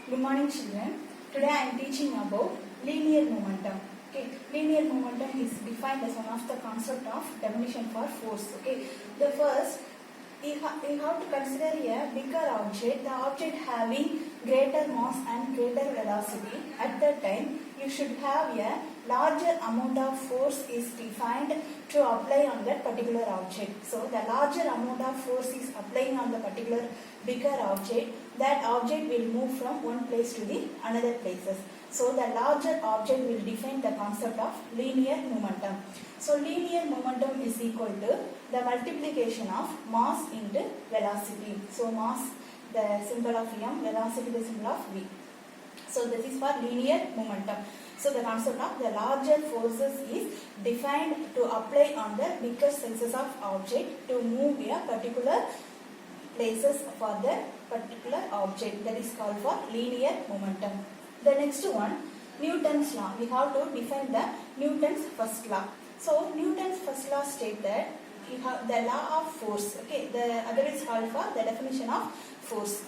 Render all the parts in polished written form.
Good morning, children. Today I am teaching about linear momentum. Okay, linear momentum is defined as one of the concept of definition for force. Okay, the first you have to consider a bigger object, the object having greater mass and greater velocity. At that time, you should have a larger amount of force is defined to apply on that particular object. So, the larger amount of force is applying on the particular bigger object. That object will move from one place to the another places. So, the larger object will define the concept of linear momentum. So, linear momentum is equal to the multiplication of mass into velocity. So, mass, the symbol of m, velocity, the symbol of v. So, this is for linear momentum. So, the concept of the larger forces is defined to apply on the bigger sizes of object to move a particular places for the particular object. That is called for linear momentum. The next one, Newton's law. We have to define the Newton's first law. So, Newton's first law states that you have the law of force. Okay, the other is called for the definition of force.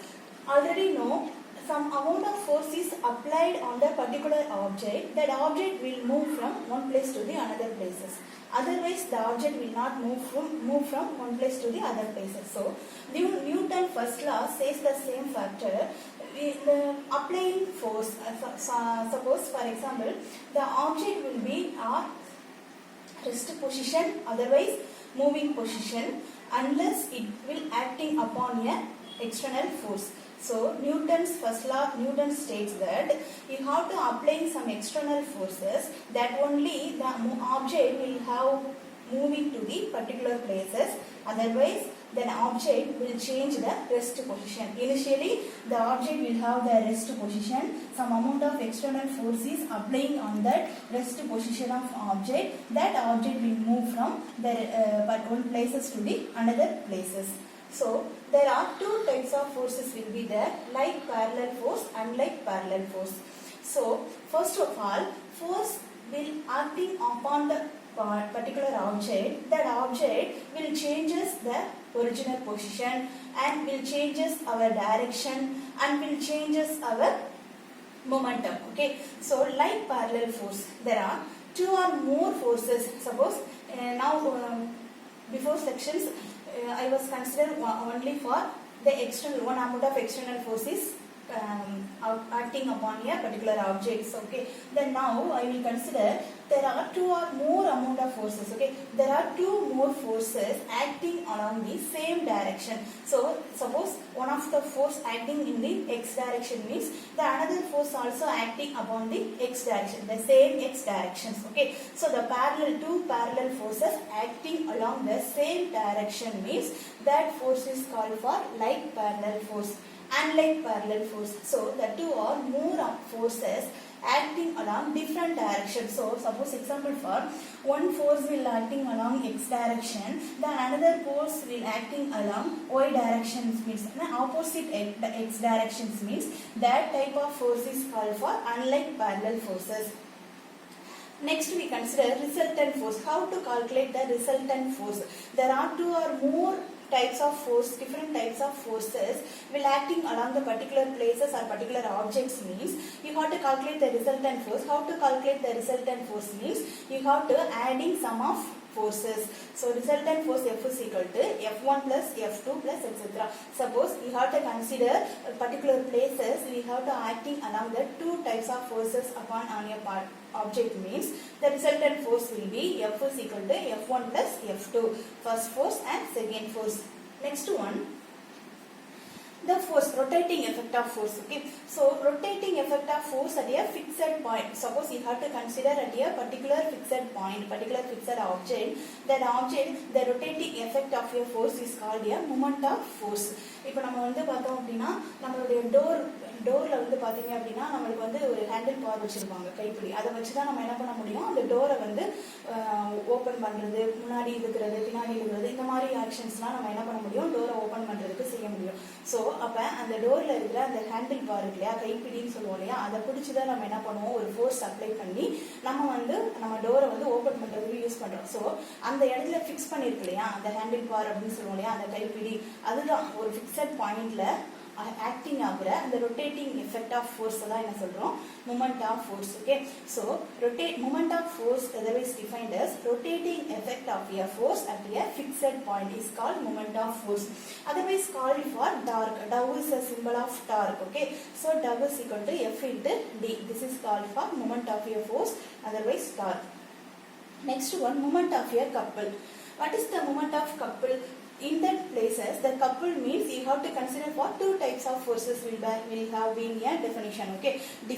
Already know some amount of force is applied on the particular object. That object will move from one place to the another places. Otherwise, the object will not move from one place to the other places. So, Newton's first law says the same factor. The applying force, suppose for example, the object will be a rest position, otherwise moving position, unless it will acting upon a external force. So, Newton's first law, Newton states that you have to apply some external forces, that only the object will have moving to the particular places, otherwise then object will change the rest position. Initially, the object will have the rest position. Some amount of external force is applying on that rest position of object. That object will move from the one places to the another places. So, there are two types of forces will be there, like parallel force and like parallel force. So, first of all, force will acting upon the particular object. That object will changes the original position and will changes our direction and will changes our momentum. Okay, so like parallel force, there are two or more forces. Suppose before sections I was considered only for the external, one amount of external forces acting upon a particular object. Okay, then now I will consider there are two or more amount of forces. Okay, there are two more forces acting along the same direction. So, suppose one of the force acting in the x direction means the another force also acting upon the x direction, the same x directions. Okay, so the two parallel forces acting along the same direction means that force is called for like parallel force. Unlike parallel force, so the two or more forces acting along different directions. So, suppose example for one force will acting along x direction, then another force will acting along y directions means the opposite x directions means that type of force is called for unlike parallel forces. Next, we consider resultant force. How to calculate the resultant force? There are two or more types of force, different types of forces will acting along the particular places or particular objects means you have to calculate the resultant force. How to calculate the resultant force means you have to adding sum of forces. So, resultant force F is equal to F1 plus F2 plus etc. Suppose you have to consider particular places, we have to acting along the two types of forces upon on your part object means the resultant force will be F is equal to F1 plus F2, first force and second force. Next one, the force, rotating effect of force. Okay, so rotating effect of force at a fixed point. Suppose you have to consider at a particular fixed point, particular fixed object. That object, the rotating effect of your force is called a moment of force. இப்போ நம்ம வந்து பார்த்தோம் அப்படின்னா நம்மளுடைய டோரில் வந்து பார்த்தீங்க அப்படின்னா நம்மளுக்கு வந்து ஒரு ஹேண்டில் பார் வச்சுருப்பாங்க, கைப்பிடி. அதை வச்சு தான் நம்ம என்ன பண்ண முடியும், அந்த டோரை வந்து ஓப்பன் பண்ணுறது, முன்னாடி இருக்கிறது, பின்னாடி இருக்கிறது, இந்த மாதிரி ஆக்ஷன்ஸ்லாம் நம்ம என்ன பண்ண முடியும், டோரை ஓப்பன் பண்ணுறதுக்கு செய்ய முடியும். ஸோ அப்போ அந்த டோரில் இருக்கிற அந்த ஹேண்டில் பார் இருக்கு இல்லையா, கைப்பிடின்னு சொல்லுவோம் இல்லையா, அதை பிடிச்சி தான் நம்ம என்ன பண்ணுவோம், ஒரு ஃபோர்ஸ் அப்ளை பண்ணி நம்ம டோரை வந்து ஓப்பன் பண்ணுறதுக்கு யூஸ் பண்ணுறோம். ஸோ அந்த இடத்துல ஃபிக்ஸ் பண்ணியிருக்கு இல்லையா, அந்த ஹேண்டில் பார் அப்படின்னு சொல்லுவோம் இல்லையா, அந்த கைப்பிடி, அதுதான் ஒரு ஃபிக்ஸட் பாயிண்ட்ல acting ஆகுற அந்த rotating effect of force தான் என்ன சொல்றோம் moment of force. Okay, so moment of force otherwise defined as rotating effect of a force at a fixed point is called moment of force, otherwise called for torque. Tau is a symbol of torque. Okay, so tau is equal to F into D. This is called for moment of a force, otherwise torque. Next one, moment of a couple. What is the moment of couple? In that places, the couple means you have to consider for two types of forces will have been a definition. Okay, you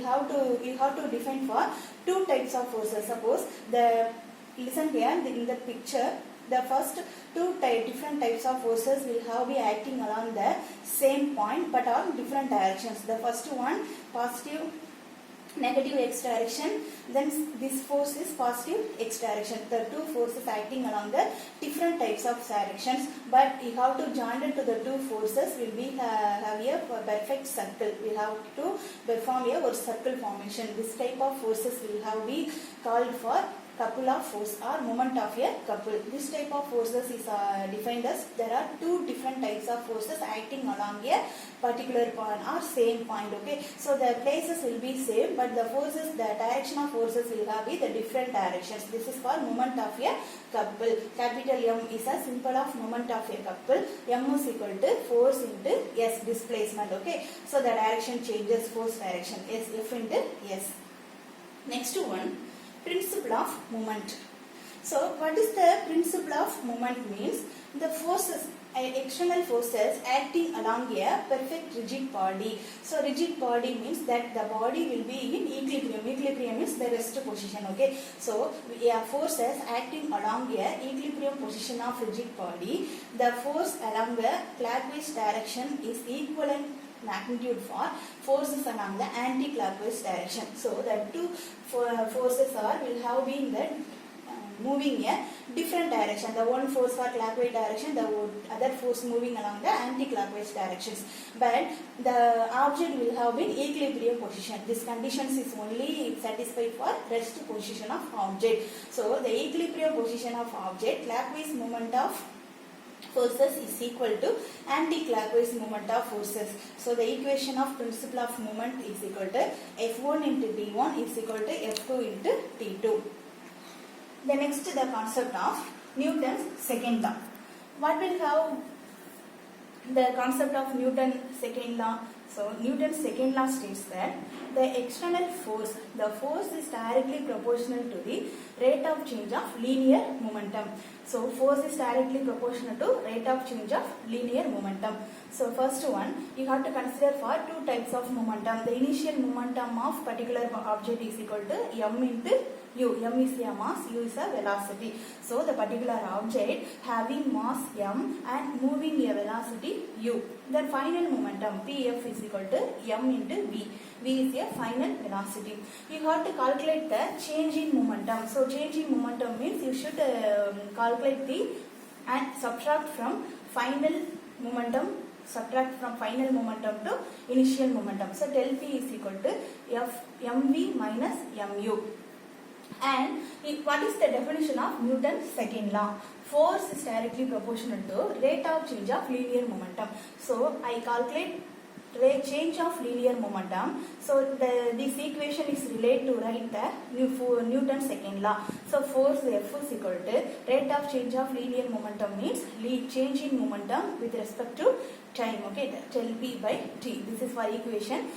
have to define for two types of forces. Suppose listen here in the picture. The first different types of forces will have be acting along the same point but on different directions. The first one, positive negative x direction, then this force is positive x direction. The two forces acting along the different types of directions, but you have to join it to the two forces will be have a perfect circle. We have to perform a circle formation. This type of forces will have be called for couple of force or moment of a couple. This type of forces is defined as there are two different types of forces acting along a particular point or same point. Okay, so the places will be same but the direction of forces will have be the different directions. This is for moment of a couple. Capital M is a symbol of moment of a couple. M is equal to force into S, displacement. Okay, so the direction changes, force direction is F into S. Next one, principle of moment. So what is the principle of moment means? The forces, external forces acting along a perfect rigid body. So rigid body means that the body will be in equilibrium. Equilibrium means the rest position. Okay, so forces acting along a equilibrium position of rigid body. The force along the clockwise direction is equivalent magnitude for forces along the anti-clockwise direction. So the two forces will have been that moving a different direction. The one force for clockwise direction, the other force moving along the anti-clockwise directions. But the object will have been equilibrium position. This conditions is only satisfied for rest position of object. So the equilibrium position of object, clockwise moment of forces is equal to anti-clockwise moment of forces. So the equation of principle of moment is equal to F1 into D1 is equal to F2 into T2. The next, the concept of Newton's second law. What will have the concept of Newton's second law? So Newton's second law states that the external force, the force is directly proportional to the rate of change of linear momentum. So force is directly proportional to rate of change of linear momentum. So first one, you have to consider for two types of momentum. The initial momentum of particular object is equal to m into u. M is a mass, u is a velocity. So the particular object having mass m and moving a velocity u. The final momentum Pf is equal to m into v. V is a final velocity. You have to calculate the change in momentum. So change in momentum means you should calculate the and subtract from final momentum to initial momentum. So del P is equal to mv minus mu. And what is the definition of Newton's second law? Force is directly proportional to rate of change of linear momentum. So I calculate change of linear momentum. So this equation is related to write the Newton's second law. So force F is equal to rate of change of linear momentum means change in momentum with respect to time. Okay, del P by T. This is for equation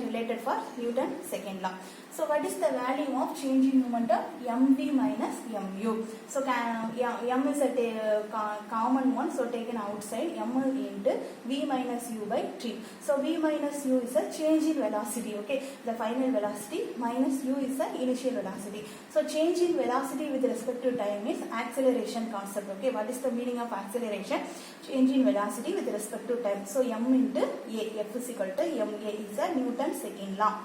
related for Newton's second law. So what is the value of change in momentum? mv minus mu. So m is a common one, so taken outside, m into v minus u by t. So v minus u is a change in velocity. Okay, the final velocity minus u is the initial velocity. So change in velocity with respect to time is acceleration concept. Okay, what is the meaning of acceleration? Change in velocity with respect to time. So m into a, F is equal to ma is a Newton's second law.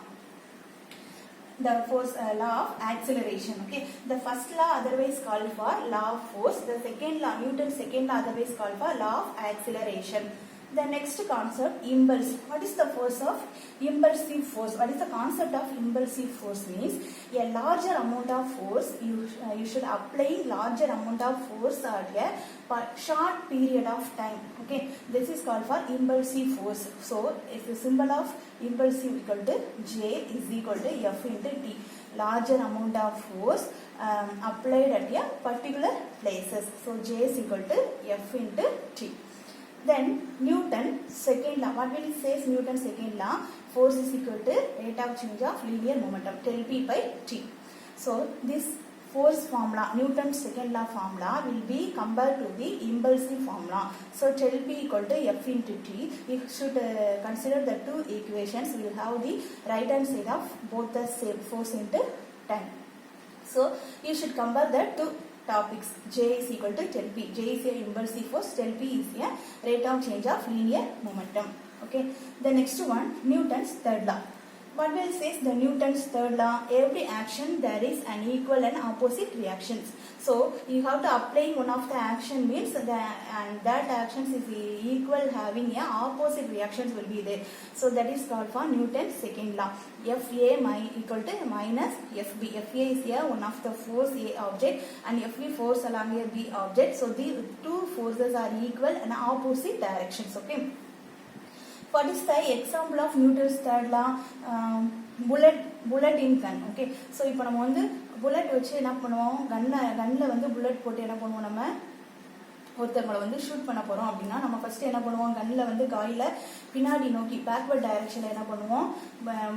The force law of acceleration. Okay, the first law otherwise called for law of force. The second law, Newton's second law, otherwise called for law of acceleration. The next concept, impulse. What is the force of impulsive force? What is the concept of impulsive force? Means a larger amount of force, you should apply larger amount of force at a short period of time. Okay, this is called for impulsive force. So it's the symbol of impulsive equal to J is equal to F into T. Larger amount of force applied at a particular places. So J is equal to F into T. Then Newton's second law. What will it say? Newton's second law. Force is equal to rate of change of linear momentum, del P by T. So this force formula, Newton's second law formula, will be compared to the impulsive formula. So del P equal to F into T. We should consider the two equations. We will have the right hand side of both the same, force into time. So you should compare the two topics. J is equal to del P. J is a impulsive force, del P is a rate of change of linear momentum. Okay. The next one, Newton's third law. What will say the Newton's third law? Every action there is an equal and opposite reactions. So you have to apply one of the action means that actions is equal, having a opposite reactions will be there. So that is called for Newton's second law. Fa equal to minus Fb. Fa is here one of the force A object and Fb force along a B object. So the two forces are equal and opposite directions. Okay. What is the example of Newton's third law? Bullet in gun. Okay. So இப்போ நம்ம வந்து bullet வச்சு என்ன பண்ணுவோம், கன்ல வந்து bullet போட்டு என்ன பண்ணுவோம், நம்ம ஒருத்தவங்களை வந்து ஷூட் பண்ண போறோம் அப்படின்னா நம்ம ஃபர்ஸ்ட் என்ன பண்ணுவோம், கன்ல வந்து காயில பின்னாடி நோக்கி பேக்வர்ட் டைரக்ஷன்ல என்ன பண்ணுவோம்,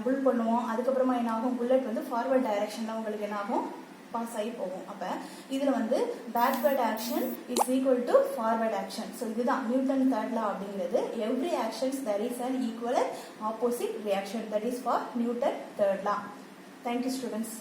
புல் பண்ணுவோம். அதுக்கப்புறமா என்ன ஆகும், புல்லட் வந்து ஃபார்வர்ட் டைரக்ஷன்ல உங்களுக்கு என்ன ஆகும், பாஸ் ஆகி போகும். அப்ப இதுல வந்து backward action is equal to forward action. So இதுதான் நியூட்டன் தேர்ட் லா அப்படிங்கிறது. Every actions there is an equal and opposite reaction. That is for Newton third law. Thank you students.